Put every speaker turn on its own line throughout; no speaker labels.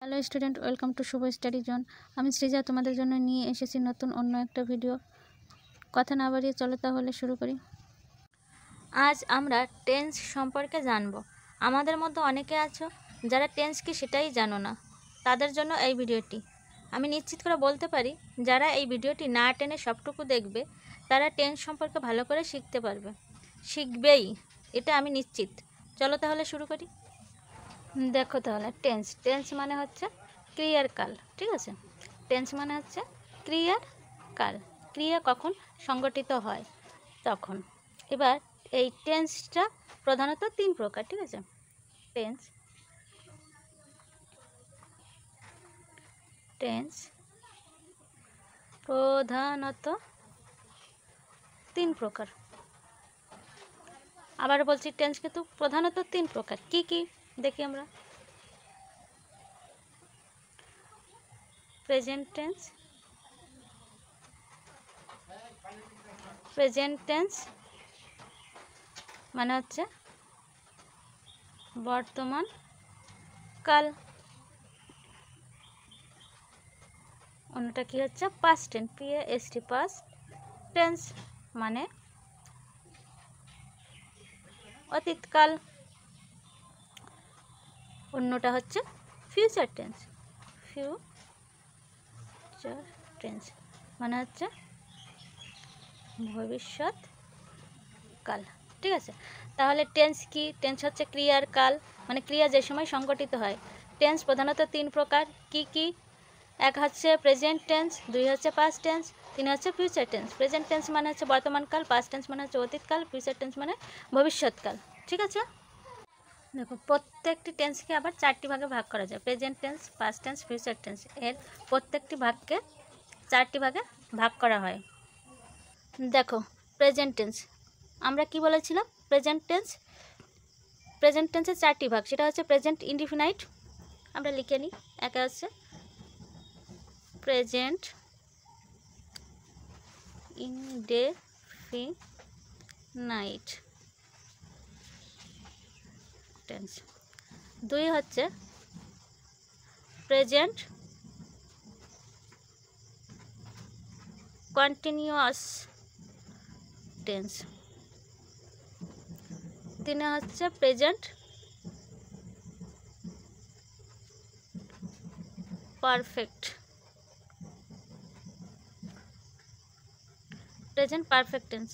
Hello student, welcome to Shubho study zone. আমি সৃজা তোমাদের জন্য নিয়ে এসেছি নতুন অন্য একটা ভিডিও। কথা না বাড়িয়ে চলো তাহলে শুরু করি। আজ আমরা টেন্স সম্পর্কে জানব। আমাদের মধ্যে অনেকে আছো যারা টেন্স কি সেটাই জানো না, তাদের জন্য এই ভিডিওটি। আমি নিশ্চিত করে বলতে পারি, যারা এই ভিডিওটি না টেনে সবটুকু দেখবে তারা টেন্স সম্পর্কে ভালো করে শিখবেই, এটা আমি নিশ্চিত। চলো তাহলে শুরু করি। দেখো তাহলে টেন্স মানে হচ্ছে ক্রিয়ার কাল, ঠিক আছে? টেন্স মানে হচ্ছে ক্রিয়ার কাল, ক্রিয়া কখন সংগঠিত হয় তখন। এবার এই টেন্সটা প্রধানত 3 প্রকার, ঠিক আছে? টেন্স প্রধানত 3 প্রকার। আবার বলছি, টেন্স কিন্তু প্রধানত 3 প্রকার। কি কি দেখি আমরা। প্রেজেন্ট টেন্স মানে হচ্ছে বর্তমান কাল। অন্যটা কি হচ্ছে past tense, PAST, past tense মানে অতীতকাল। অন্যটা হচ্ছে ফিউচার টেন্স মানে হচ্ছে ভবিষ্যৎ কাল, ঠিক আছে? তাহলে টেন্স কি? টেন্স হচ্ছে ক্রিয়ার কাল, মানে ক্রিয়া যে সময় সংগঠিত হয়। টেন্স প্রধানত 3 প্রকার। কি কি? 1 হচ্ছে প্রেজেন্ট টেন্স, 2 হচ্ছে পাস্ট টেন্স, 3 হচ্ছে ফিউচার টেন্স। প্রেজেন্ট টেন্স মানে হচ্ছে বর্তমানকাল, পাস্ট টেন্স মানে হচ্ছে অতীতকাল, ফিউচার টেন্স মানে ভবিষ্যৎকাল, ঠিক আছে? দেখো, প্রত্যেকটি টেন্সকে আবার 4টি ভাগে ভাগ করা যায়। Present tense, past tense, future tense, এর প্রত্যেকটি ভাগকে 4টি ভাগে ভাগ করা হয়। দেখো, প্রেজেন্ট টেন্স আমরা কি বলেছিলাম? প্রেজেন্ট টেন্সের 4টি ভাগ। সেটা হচ্ছে প্রেজেন্ট ইনডিফিনাইট, আমরা লিখে নিই। একে হচ্ছে প্রেজেন্ট ইনডেফিনাইট টেন্স। 2 হচ্ছে প্রেজেন্ট কন্টিনিউয়াস টেন্স। 3 হচ্ছে প্রেজেন্ট পারফেক্ট টেন্স।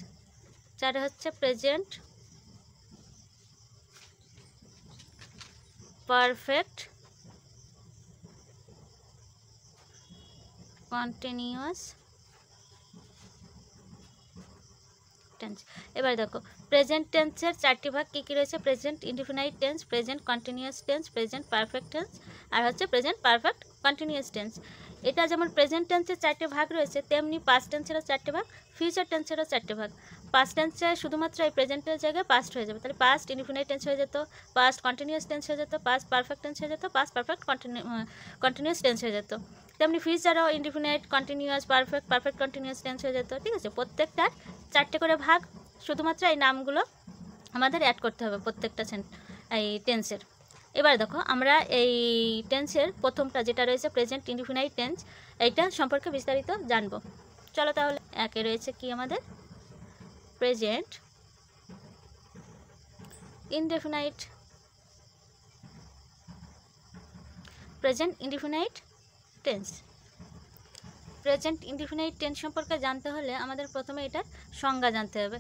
4 হচ্ছে প্রেজেন্ট পারফেক্ট কন্টিনিউয়াস টেন্স। এবার দেখো, প্রেজেন্ট টেন্সের 4টি ভাগ কী কী রয়েছে? Present indefinite tense, present continuous tense, present perfect tense, আর হচ্ছে প্রেজেন্ট পারফেক্ট কন্টিনিউয়াস টেন্স। এটা যেমন প্রেজেন্ট টেন্সের 4টি ভাগ রয়েছে, তেমনি পাস্ট টেন্সেরও 4টি ভাগ, ফিউচার টেন্সেরও 4টি ভাগ। পাস্ট টেন্সে শুধুমাত্র এই প্রেজেন্টের জায়গায় পাস্ট হয়ে যাবে, তাহলে পাস্ট ইনডিফিনাইট টেন্স হয়ে যেত, পাস্ট কন্টিনিউয়াস টেন্স হয়ে যেত, পাস্ট পারফেক্ট টেন্স হয়ে যেত, পাস্ট পারফেক্ট কন্টিনিউয়াস টেন্স হয়ে যেত। তেমনি ফিউচারও indefinite, continuous, perfect continuous tense হয়ে যেত, ঠিক আছে? প্রত্যেকটার 4টে করে ভাগ, শুধুমাত্র এই নামগুলো আমাদের অ্যাড করতে হবে প্রত্যেকটা এই টেন্সের। এবার দেখো, আমরা এই টেন্সের প্রথমটা যেটা রয়েছে প্রেজেন্ট ইনডিফিনাইট টেন্স, এইটা সম্পর্কে বিস্তারিত জানবো। চলো তাহলে। একে রয়েছে কি আমাদের present indefinite tense. Present indefinite tense সম্পর্কে জানতে হলে আমাদের প্রথমে এটার সংজ্ঞা জানতে হবে।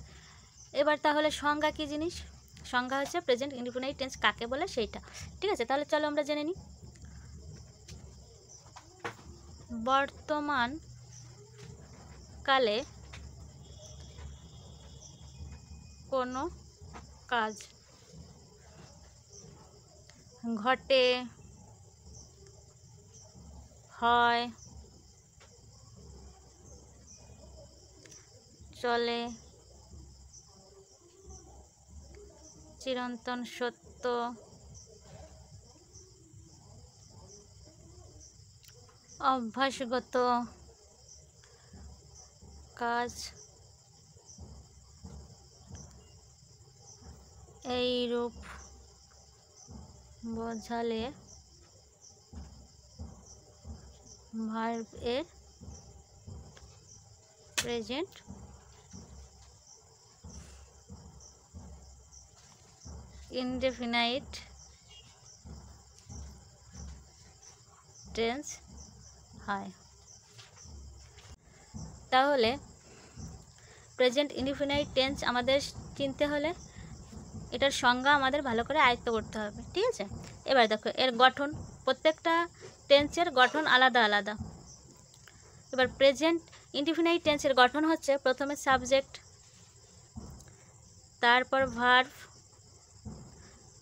এবার তাহলে সংজ্ঞা কী জিনিস? সংজ্ঞা হচ্ছে প্রেজেন্ট ইনডিফিনাইট টেন্স কাকে বলে সেইটা, ঠিক আছে? তাহলে চলো আমরা জেনে নিই। বর্তমান কালে কোনো কাজ ঘটে, হয়, চলে, চিরন্তন সত্য, অভ্যাসগত কাজ, এই রূপ বোঝালে ভার্ব এর প্রেজেন্ট ইনডেফিনাইট টেন্স হয়। তাহলে প্রেজেন্ট ইনডেফিনাইট টেন্স আমাদের চিনতে হলে এটার সংজ্ঞা আমাদের ভালো করে আয়ত্ত করতে হবে, ঠিক আছে। এবার দেখো এর গঠন, প্রত্যেকটা টেন্সের গঠন আলাদা আলাদা। এবার প্রেজেন্ট ইনডেফিনাইট টেন্সের গঠন হচ্ছে প্রথমে সাবজেক্ট, তারপর ভার্ব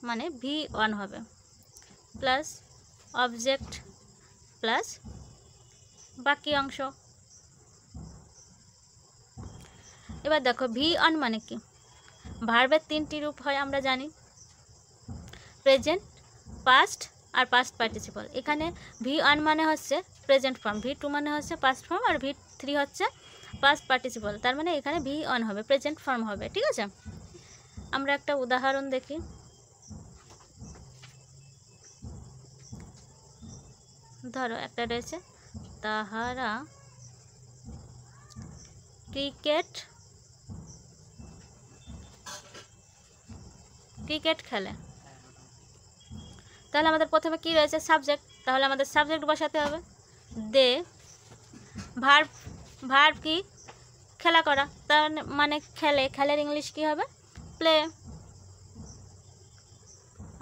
মানে V1 হবে, প্লাস অবজেক্ট প্লাস বাকি অংশ। এবার দেখো V1 মানে কি, ভার্বের তিনটি রূপ হয় আমরা জানি, প্রেজেন্ট, পাস্ট আর পাস্ট পার্টিসিপল। এখানে V1 মানে হচ্ছে প্রেজেন্ট ফর্ম, V2 মানে হচ্ছে পাস্ট ফর্ম, আর V3 হচ্ছে পাস্ট পার্টিসিপল। তার মানে এখানে V1 হবে, প্রেজেন্ট ফর্ম হবে, ঠিক আছে। আমরা একটা উদাহরণ দেখি। ধরো একটা রয়েছে, তাহারা ক্রিকেট খেলে। তাহলে আমাদের প্রথমে কি রয়েছে, সাবজেক্ট, তাহলে আমাদের সাবজেক্ট বসাতে হবে। দে, ভার্ব কি, খেলা করা, তার মানে খেলে, খেলের ইংলিশ কি হবে, প্লে।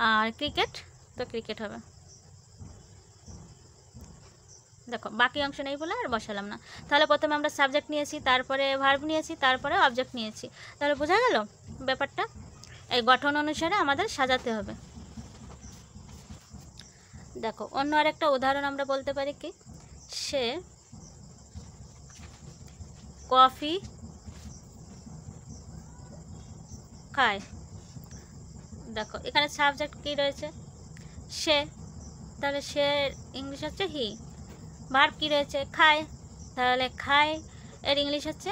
আর ক্রিকেট, তো ক্রিকেট হবে। দেখো বাকি অংশ নেই বলে আর বসালাম না। তাহলে প্রথমে আমরা সাবজেক্ট নিয়েছি, তারপরে ভার্ব নিয়েছি, তারপরে অবজেক্ট নিয়েছি। তাহলে বোঝা গেল ব্যাপারটা। এই গঠন অনুসারে আমাদের সাজাতে হবে। দেখো অন্য আরেকটা উদাহরণ আমরা বলতে পারি কি, সে কফি খায়। দেখো এখানে সাবজেক্ট কি রয়েছে, সে, তাহলে সে ইংলিশ হচ্ছে হি। ভার্ব কি রয়েছে, খায়, তাহলে খায় এর ইংলিশ হচ্ছে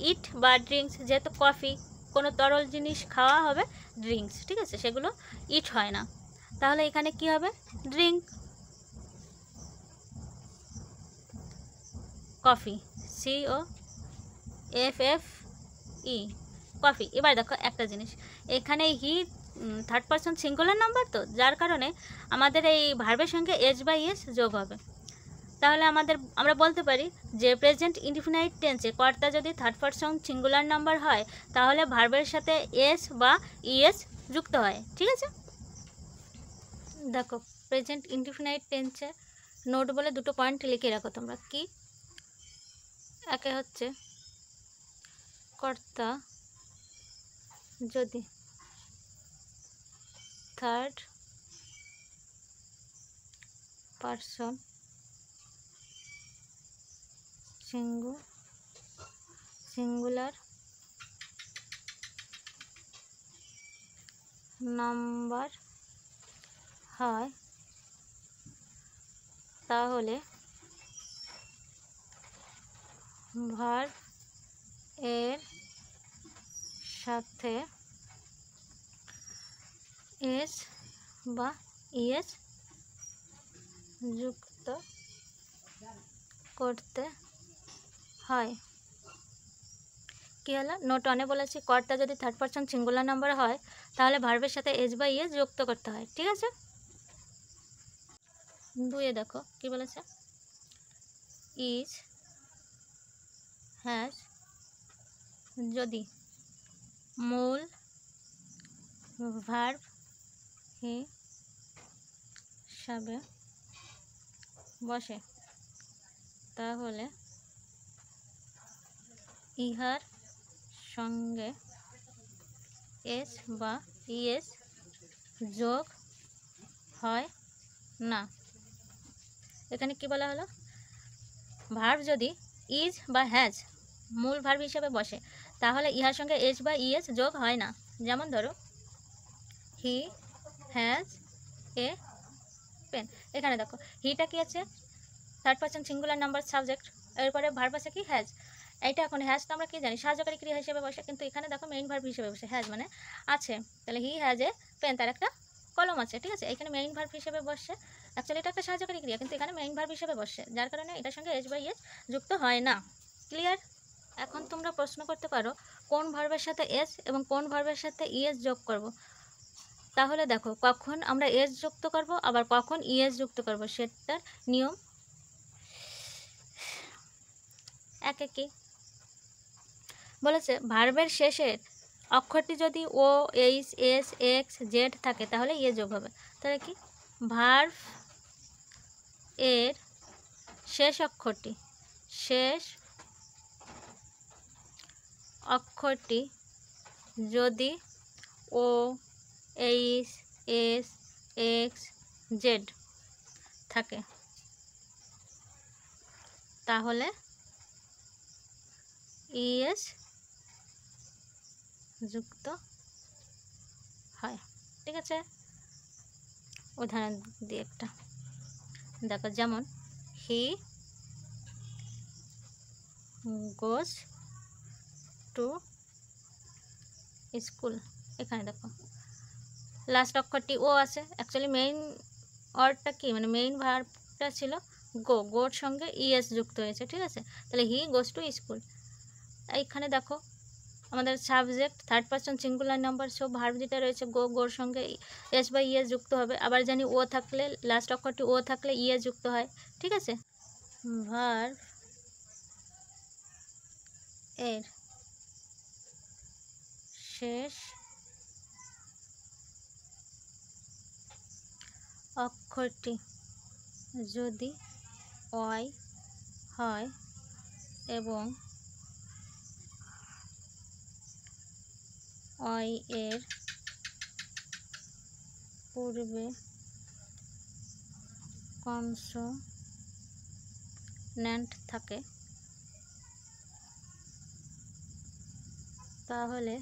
ইট বা ড্রিঙ্কস। যেহেতু কফি কোনো তরল জিনিস খাওয়া হবে ড্রিঙ্কস, ঠিক আছে, সেগুলো ইট হয় না। তাহলে এখানে কি হবে, ড্রিঙ্ক, কফি, COFFE, কফি। এবার দেখো একটা জিনিস, এখানে he third person singular number, তো যার কারণে আমাদের এই ভার্বের সঙ্গে এস বা ইএস যোগ হবে। তাহলে আমরা বলতে পারি যে প্রেজেন্ট ইনডিফিনাইট টেন্সে কর্তা যদি থার্ড পারসন সিঙ্গুলার নাম্বার হয় তাহলে ভার্বের সাথে এস বা ইএস যুক্ত হয়, ঠিক আছে। দেখো প্রেজেন্ট ইনডিফিনাইট টেন্সে নোট বলে দুটো পয়েন্ট লিখে রাখো তোমরা, কি, একে হচ্ছে কর্তা যদি থার্ড পারসন সিঙ্গুলার নাম্বার হয় তাহলে ভার্ব এর সাথে এস বা ইএস যুক্ত করতে হয়। কী হলো, নোট অনে বলেছি কর্তা যদি থার্ড পারসন সিঙ্গুলার নাম্বার হয় তাহলে ভার্বের সাথে এস বা ইএস যুক্ত করতে হয়, ঠিক আছে। দুয়ে দেখো কি বলেছে, ইজ, হ্যাজ যদি মূল ভার্ব হিসাবে বসে তাহলে ইহার সঙ্গে এস বা ইএস যোগ হয় না। এখানে কি বলা হলো, ভার্ব যদি ইজ বা হ্যাজ মূল ভার্ব হিসেবে বসে তাহলে ইহার সঙ্গে এস বা ইএস যোগ হয় না। যেমন ধরো হি হ্যাজ এ পেন, এখানে দেখো হিটা কি আছে, third person singular number subject, এরপরে ভার্ব আছে কি, হ্যাজ। এইটা এখন হ্যাজ তো আমরা কি জানি সাহায্যকারী ক্রিয়া হিসেবে বসে, কিন্তু এখানে দেখো মেইন ভার্ব হিসেবে বসে, হ্যাজ মানে আছে। তাহলে হি হ্যাজ এ পেন, তার একটা কলম আছে, ঠিক আছে, এখানে মেইন ভার্ব হিসেবে বসে। অ্যাকচুয়ালি এটা একটা সাহায্যকারী ক্রিয়া, কিন্তু এখানে মেইন ভার্ব হিসেবে বসে, যার কারণে এটার সঙ্গে এস বাই এস যুক্ত হয় না। ক্লিয়ার? এখন তোমরা প্রশ্ন করতে পারো কোন ভার্বের সাথে এস এবং কোন ভার্বের সাথে ইএস যোগ করব। তাহলে দেখো, কখন আমরা এস যুক্ত করব আবার কখন ইএস যুক্ত করব সেটার নিয়ম এক একই। বলেছে ভার্বের শেষের অক্ষরটি যদি ও, এইচ, এস, এক্স, জেড থাকে তাহলে ইয়ে যোগ হবে। তাহলে কি, ভার্ব এর শেষ অক্ষরটি যদি ও, এইচ, এস, এক্স, জেড থাকে তাহলে ইএস যুক্ত হয়। ঠিক আছে, উদাহরণ দিয়ে একটা দেখো, যেমন হি গোজ টু স্কুল। এখানে দেখো লাস্ট অক্ষরটি ও আছে, অ্যাকচুয়ালি মেইন ওয়ার্ডটা কি, মানে মেইন ভার্বটা ছিল গোর সঙ্গে ইএস যুক্ত হয়েছে। ঠিক আছে, তাহলে হি গোজ টু স্কুল। এইখানে দেখো আমাদের subject third person singular number, সব ভার্ব যেটা রয়েছে গোর সঙ্গে এস বা ইএস যুক্ত হবে। আবার জানি ও থাকলে, লাস্ট অক্ষরটি ও থাকলে ইএস যুক্ত হয়। ঠিক আছে, ভার্ব এর শেষ অক্ষরটি যদি ওয়াই হয় এবং ওয়াই এর পূর্বে কনসোন্যান্ট থাকে তাহলে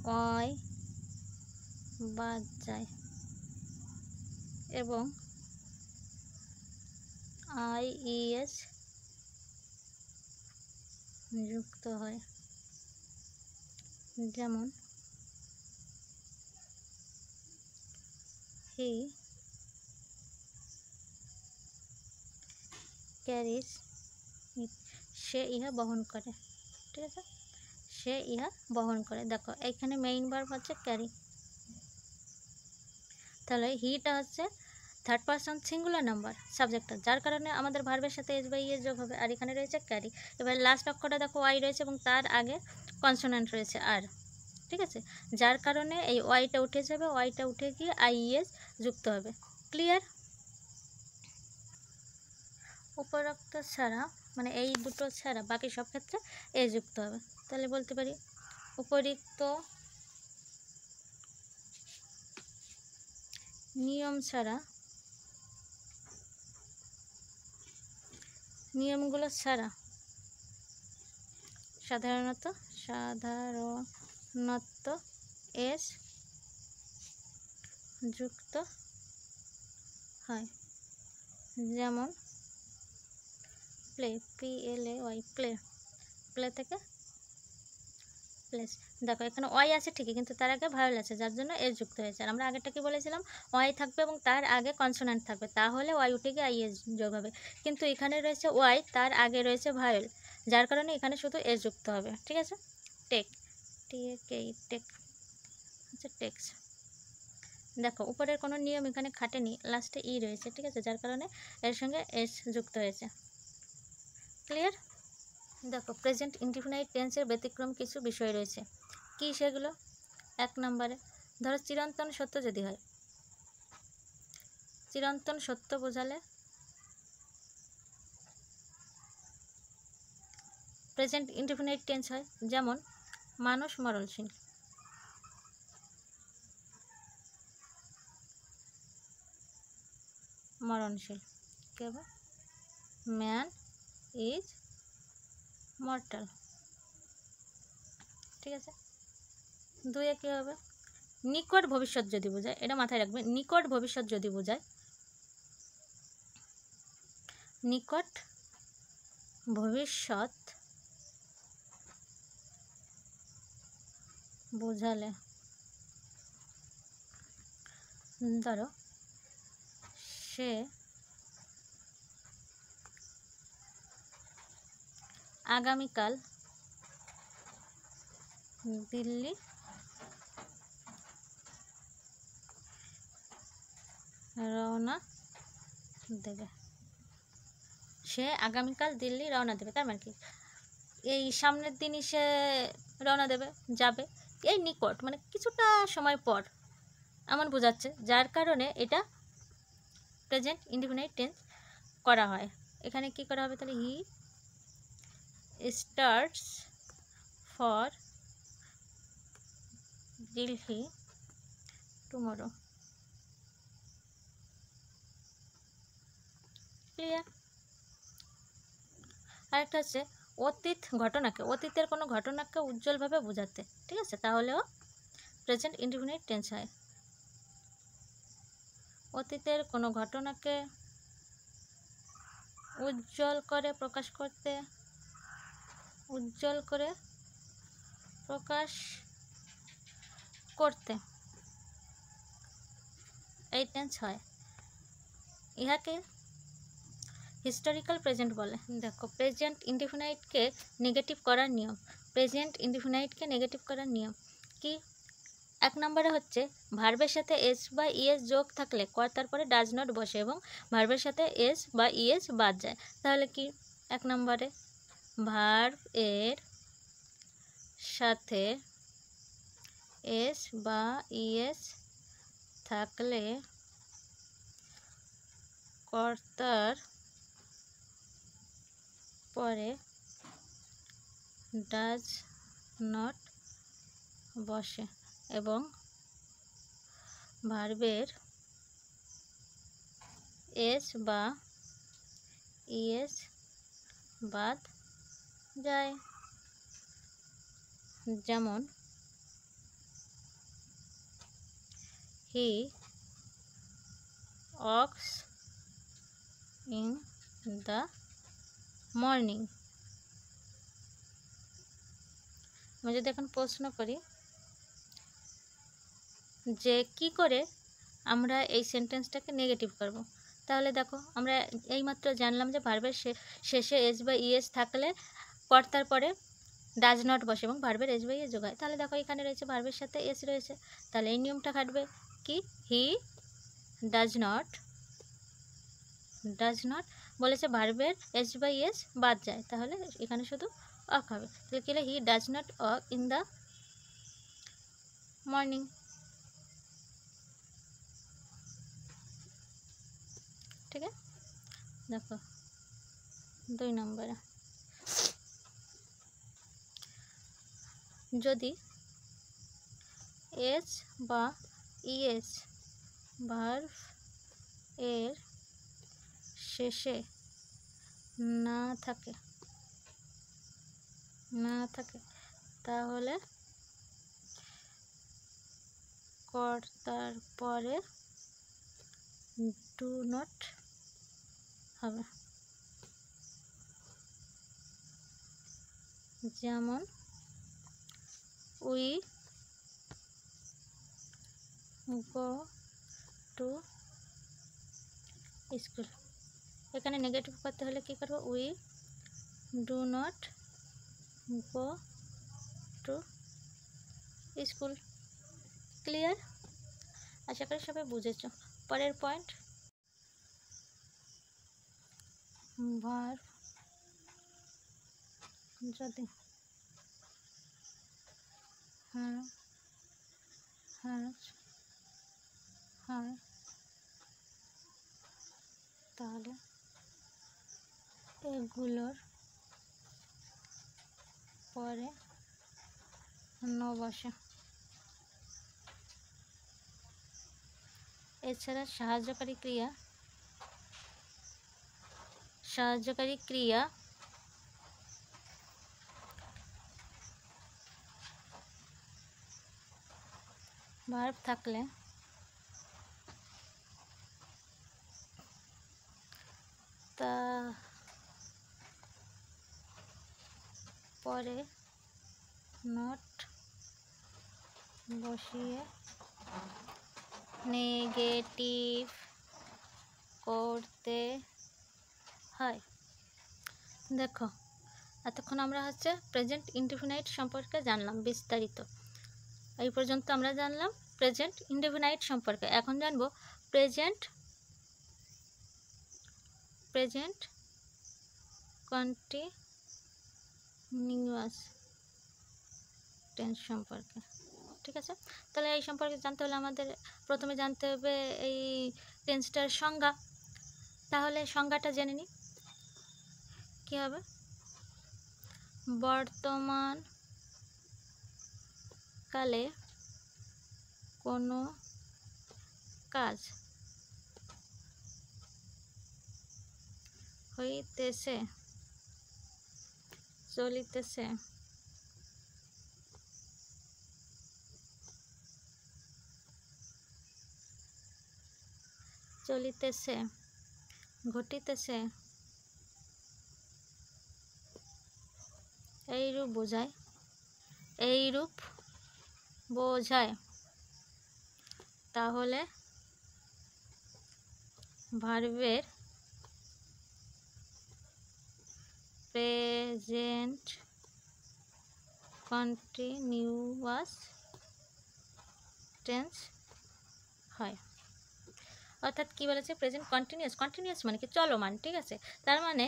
ওয়াই বাদ যায় এবং আইইএস যুক্ত হয়। যেমন হি ক্যারিজ ইট, সে ইহা বহন করে। ঠিক আছে, সে ইহা বহন করে। দেখো এইখানে মেইন ভার্ব হচ্ছে ক্যারি, তাহলে হিটা হচ্ছে থার্ড পারসন সিঙ্গুলার নাম্বার সাবজেক্টটা, যার কারণে আমাদের ভার্বের সাথে এস বাই ইএস যোগ হবে। আর এখানে রয়েছে ক্যারি। এবার লাস্ট অক্ষরটা দেখো ওয়াই রয়েছে এবং তার আগে কনসোনেন্ট রয়েছে আর। ঠিক আছে, যার কারণে এই ওয়াইটা উঠে যাবে, ওয়াইটা উঠে গিয়ে আইএস যুক্ত হবে। ক্লিয়ার? উপরোক্ত ছাড়া, মানে এই দুটো ছাড়া বাকি সব ক্ষেত্রে এ যুক্ত হবে। তাহলে বলতে পারি উপরিক্ত নিয়ম ছাড়া, নিয়মগুলো ছাড়া সাধারণত এস যুক্ত হয়। যেমন প্লে, PLAY, প্লে, প্লে থেকে প্লেস। দেখো এখানে ওয়াই আছে ঠিকই, কিন্তু তার আগে ভায়োল আছে, যার জন্য এস যুক্ত হয়েছে। আর আমরা আগেরটা কি বলেছিলাম, ওয়াই থাকবে এবং তার আগে কনসোনেন্ট থাকবে, তাহলে ওয়াই উঠে গিয়ে আইএস যোগ হবে। কিন্তু এখানে রয়েছে ওয়াই, তার আগে রয়েছে ভায়োল, যার কারণে এখানে শুধু এস যুক্ত হবে। ঠিক আছে, টেক, টেক হচ্ছে টেক্স। দেখো উপরের কোনো নিয়ম এখানে খাটেনি, লাস্টে ই রয়েছে। ঠিক আছে, যার কারণে এর সঙ্গে এস যুক্ত হয়েছে। ক্লিয়ার? দেখো প্রেজেন্ট ইনডিফিনাইট টেন্সের ব্যতিক্রম কিছু বিষয় রয়েছে। কি সেগুলো? 1 নম্বরে ধরো চিরন্তন সত্য যদি হয়, চিরন্তন সত্য বোঝালে প্রেজেন্ট ইনডিফিনাইট টেন্স হয়। যেমন মানুষ মরণশীল, মরণশীল কি হবে? Man is mortal. ঠিক আছে, 2 কী হবে? নিকট ভবিষ্যৎ যদি বোঝায়, এটা মাথায় রাখবে, নিকট ভবিষ্যৎ যদি বোঝায়, নিকট ভবিষ্যৎ বোঝালে ধরো সে আগামীকাল দিল্লি রওনা দেবে। সে আগামীকাল দিল্লি রওনা দেবে, তার মানে কি এই সামনের দিনই সে রওনা দেবে, যাবে, এই নিকট মানে কিছুটা সময় পর এমন বোঝাচ্ছে, যার কারণে এটা প্রেজেন্ট ইনডিফিনাইট টেন্স করা হয়। এখানে কি করা হবে তাহলে, হি starts for Delhi tomorrow. Clear? আরেকটা হচ্ছে অতীত ঘটনাকে, অতীতের কোনো ঘটনাকে উজ্জ্বলভাবে বোঝাতে, ঠিক আছে, তাহলেও প্রেজেন্ট ইনডিফিনাইট টেন্স হয়। অতীতের কোনো ঘটনাকে উজ্জ্বল করে প্রকাশ করতে, উজ্জ্বল করে প্রকাশ করতে এই টেন্স হয়। ইহাকে হিস্টোরিক্যাল প্রেজেন্ট বলে। দেখো প্রেজেন্ট ইনডিফিনাইটকে নেগেটিভ করার নিয়ম, প্রেজেন্ট ইনডিফিনাইটকে নেগেটিভ করার নিয়ম কি? এক নম্বরে হচ্ছে ভার্বের সাথে এস বা ইএস যোগ থাকলে কর্তার পরে ডাজ নট বসে এবং ভার্বের সাথে এস বা ইএস বাদ যায়। তাহলে কি, এক নম্বরে ভার্ব এর সাথে এস বা ইএস থাকলে কর্তার পরে ডাজ নট বসে এবং ভার্বের এস বা ইএস বাদ যায়। যেমন হি ওয়াকস ইন দ্য মর্নিং। আমি যদি এখন প্রশ্ন করি যে কি করে আমরা এই সেন্টেন্সটাকে নেগেটিভ করব, তাহলে দেখো আমরা এইমাত্র জানলাম যে ভার্বের শেষে এস বা ইএস থাকলে কর্তার পরে ডাজ নট বসে এবং ভার্বের এস বা ইএস যোগ হয়। তাহলে দেখো এখানে রয়েছে ভার্বের সাথে এস রয়েছে, তাহলে এই নিয়মটা খাটবে কি, হি ডাজ নট বলেছে ভার্বের এস বা ইএস বাদ যায়, তাহলে এখানে শুধু ওয়াক হবে। তাহলে কি হলো, he does not walk in the morning. ঠিক আছে, দেখো 2 নম্বরে যদি এস বা ইএস ভার্ব এর শেষে না থাকে তাহলে কর্তার পরে ডু নট হবে। যেমন উই গো টু স্কুল। এখানে নেগেটিভ করতে হলে কি করব, we do not go to school. Clear? আশা করি সবাই বুঝেছ। পরের পয়েন্ট, ভার্ব যদি হয় তাহলে এগুলোর পরে ন বসে। এছাড়া সাহায্যকারী ক্রিয়া ভার্ব থাকলে তা পরে নট বসিয়ে নেগেটিভ করতে হয়। দেখো এতক্ষণ আমরা হচ্ছে প্রেজেন্ট ইনডিফিনাইট সম্পর্কে জানলাম বিস্তারিত। এই পর্যন্ত আমরা জানলাম প্রেজেন্ট ইনডিফিনাইট সম্পর্কে। এখন জানবো প্রেজেন্ট কন্টিনিউয়াস টেন্স সম্পর্কে। ঠিক আছে, তাহলে এই সম্পর্কে জানতে হলে আমাদের প্রথমে জানতে হবে এই টেন্সটার সংজ্ঞা। তাহলে সংজ্ঞাটা জেনে নিই। কী হবে? বর্তমান কালে কোনো কাজ হইতেছে, চলিতেছে, ঘটিতেছে, এইরূপ বোঝায়। তাহলে ভার্বের প্রেজেন্ট কন্টিনিউয়াস টেন্স হয়। অর্থাৎ কী বলেছে? প্রেজেন্ট কন্টিনিউয়াস মানে কি? চলমান। ঠিক আছে, তার মানে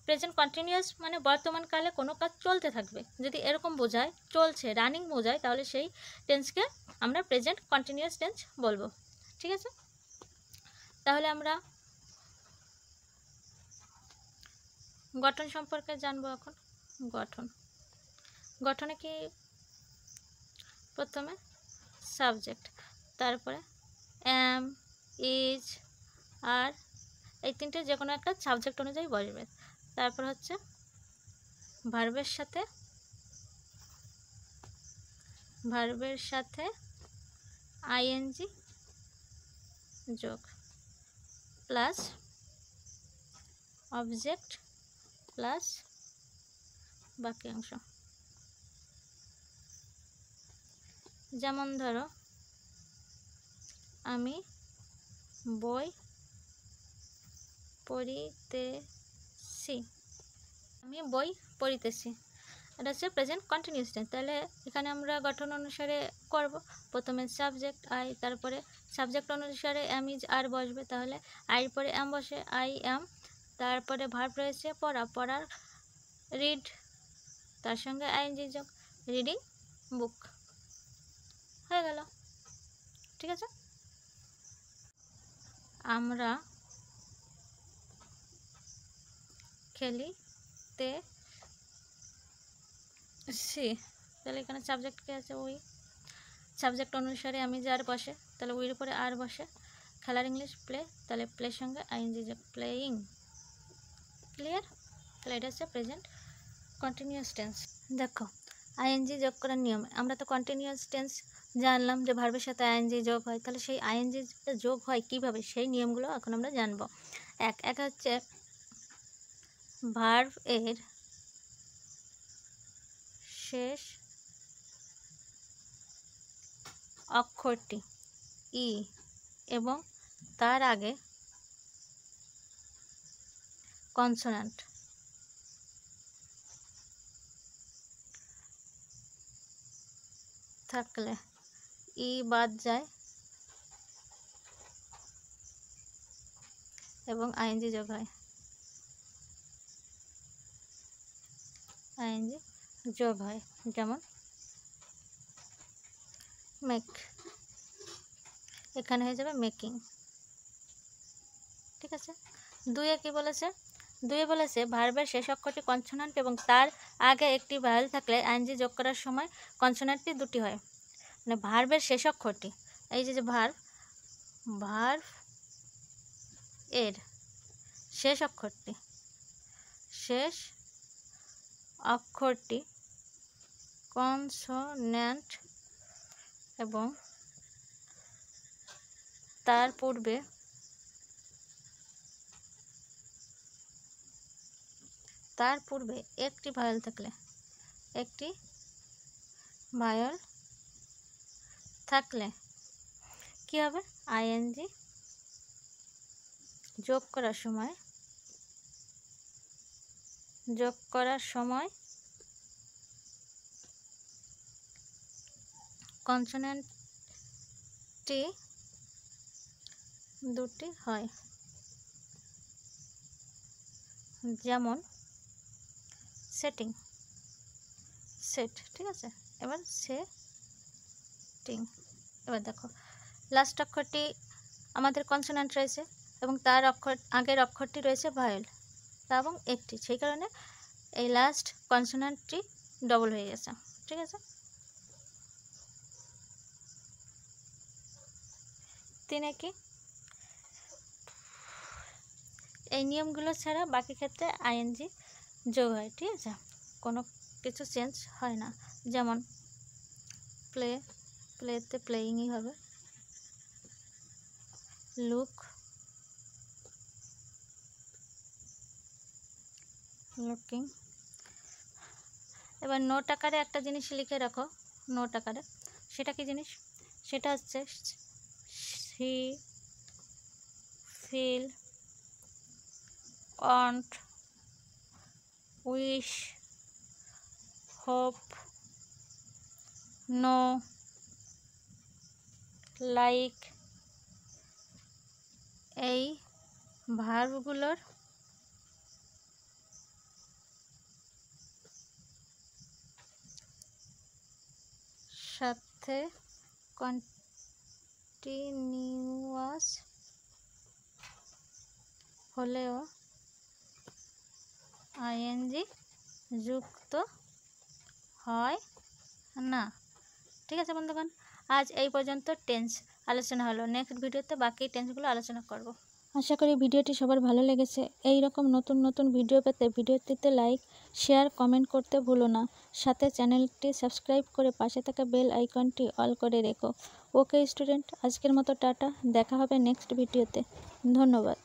প্রেজেন্ট কন্টিনিউয়াস মানে বর্তমানকালে কোনো কাজ চলতে থাকবে। যদি এরকম বোঝায়, চলছে, রানিং বোঝায়, তাহলে সেই টেন্সকে আমরা প্রেজেন্ট কন্টিনিউয়াস টেন্স বলবো। ঠিক আছে, তাহলে আমরা গঠন সম্পর্কে জানবো এখন। গঠনে কি? প্রথমে সাবজেক্ট, তারপরে অ্যাম, ইজ, আর, এই তিনটে যে কোনো একটা সাবজেক্ট অনুযায়ী বসবে। তারপর হচ্ছে ভার্বের সাথে আইএনজি যোগ, প্লাস অবজেক্ট, প্লাস বাক্যাংশ। যেমন ধরো, আমি বই পড়িতেছি। এটা হচ্ছে প্রেজেন্ট কন্টিনিউয়াস টেন্স। তাহলে এখানে আমরা গঠন অনুসারে করব। প্রথমে সাবজেক্ট আই, তারপরে সাবজেক্ট অনুসারে অ্যাম, ইজ, আর বসবে। তাহলে আইয়ের পরে অ্যাম বসে, আই অ্যাম। তারপরে ভার্ব রয়েছে পড়ার রিড, তার সঙ্গে আইএনজি যোগ, রিডিং বুক। হয়ে গেল। ঠিক আছে, আমরা খেলিতেছি। তাহলে এখানে সাবজেক্ট কে আছে? উই। সাবজেক্ট অনুসারে আমি যার বসে, তাহলে উইয়ের উপরে আর বসে। খেলার ইংলিশ প্লে, তাহলে প্লের সঙ্গে আইএনজি যোগ, প্লেয়িং। ক্লিয়ার? তাহলে এটা হচ্ছে প্রেজেন্ট কন্টিনিউয়াস টেন্স। দেখো আইএনজি যোগ করার নিয়ম। আমরা তো কন্টিনিউয়াস টেন্স জানলাম যে ভার্বের সাথে আইএনজি যোগ হয়। তাহলে সেই আইএনজিটা যোগ হয় কিভাবে, সেই নিয়মগুলো এখন আমরা জানবো। এক হচ্ছে ভার্ব এর শেষ অক্ষরটি ই এবং তার আগে কনসোনান্ট থাকলে ই বাদ যায় এবং আইএনজি যোগ হয়। যেমন মেক, এখানে হয়ে যাবে মেকিং। ঠিক আছে, দুইয়ে কি বলেছে? দুইয়ে বলেছে ভার্বের শেষ অক্ষরটি কনসোনান্ট এবং তার আগে একটি ভায়েল থাকলে আইএনজি যোগ করার সময় কনসোনান্টটি দুটি হয়। মানে ভার্বের শেষ অক্ষরটি, এই যে ভার্ব এর শেষ অক্ষরটি কনসোন্যান্ট এবং তার পূর্বে একটি ভায়েল থাকলে কি হবে? আইএনজি যোগ করার সময় কনসোনেন্টটি দুটি হয়, যেমন সেট, ঠিক আছে। এবার সেটিং। এবার দেখো লাস্ট অক্ষরটি আমাদের কনসোনেন্ট রয়েছে এবং তার আগের অক্ষরটি রয়েছে ভায়েল, এবং একটি, সেই কারণে এই লাস্ট কনসোনেন্টটি ডবল হয়ে গেছে, ঠিক আছে। 3 কি এই নিয়মগুলো ছাড়া বাকি ক্ষেত্রে আইএনজি যোগ হয়, ঠিক আছে, কোনো কিছু চেঞ্জ হয় না। যেমন প্লেতে প্লেয়িংই হবে, লুকিং। এবার নোট আকারে একটা জিনিস লিখে রাখো, নোট আকারে। সেটা কি জিনিস? সেটা হচ্ছে see feel want wish hope know like. এই ভার্বগুলোর সাথে কন্টিনিউয়াস হলেও আইএনজি যুক্ত হয় না, ঠিক আছে বন্ধুগণ। আজ এই পর্যন্ত টেন্স আলোচনা হলো। নেক্সট ভিডিওতে বাকি টেন্সগুলো আলোচনা করব। আশা করি ভিডিওটি সবার ভালো লেগেছে। এই রকম নতুন নতুন ভিডিও পেতে ভিডিওটিতে লাইক, শেয়ার, কমেন্ট করতে ভুলো না। সাথে চ্যানেলটি সাবস্ক্রাইব করে পাশে থাকা বেল আইকনটি অল করে রেখো। ওকে স্টুডেন্ট, আজকের মতো টাটা, দেখা হবে নেক্সট ভিডিওতে। ধন্যবাদ।